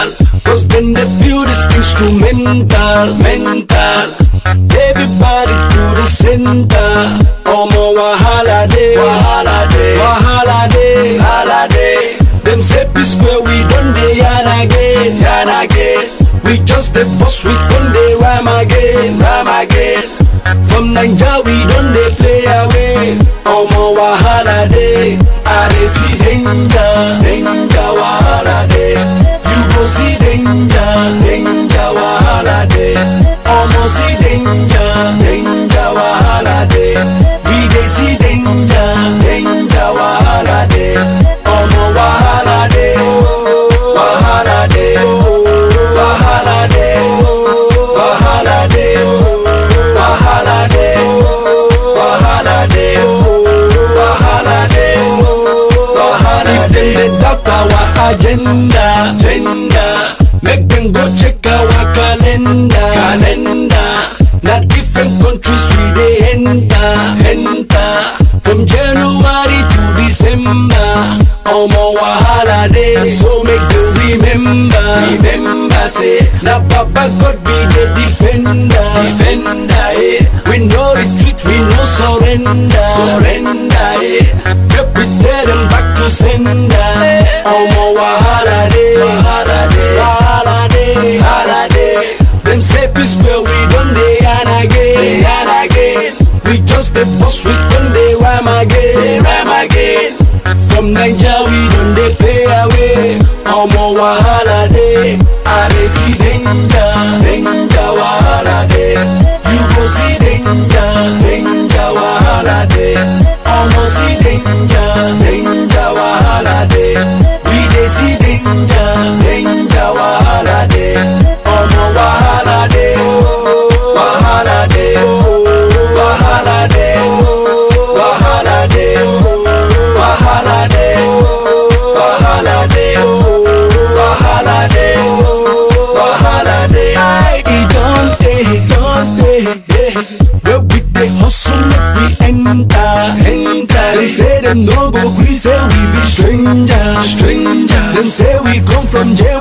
mental. Cause then they feel this instrumental, mental. Everybody to the center. Omo wahala day, wahala day, wahala day, wahala day. Them say P.Square we done dey yarn again, yarn again. We just the boss, we done dey rhyme again, rhyme again. From Naija we done dey play away. Omo wahala day, I dey see danger, danger wahala day. You go see danger, danger wahala day. Omo see danger, danger wahala day. We dey see danger, danger wahala day. Omo wahala day, wahala day, wahala day, wahala day, wahala day, wahala day, wahala day, wahala. If them dey doubt our agenda, make them go check our calendar, calendar. Not different countries we dey enter. From January to December, omo wahala day. So make them remember, say, na Baba God be the defender, eh. We no retreat, we no surrender, eh. Make we tell them back to sender. Omo wahala day, wahala day, wahala day, wahala day. Them say P.Square we done dey yarn again, yarn again. We just the boss, we done dey rhyme again, rhyme again. From Naija we done dey play away. Omo wahala day, I dey see danger, danger wahala day. You go see danger, danger wahala day. Omo see danger, danger wahala day. We dey see danger, danger wahala day. Omo wahala day, wahala day, wahala day, wahala day, wahala day, wahala day, wahala day, wahala day. I don't day, where we dey hustle make we enter. They say them no go gree, say we be stranger. Them say we come from jail.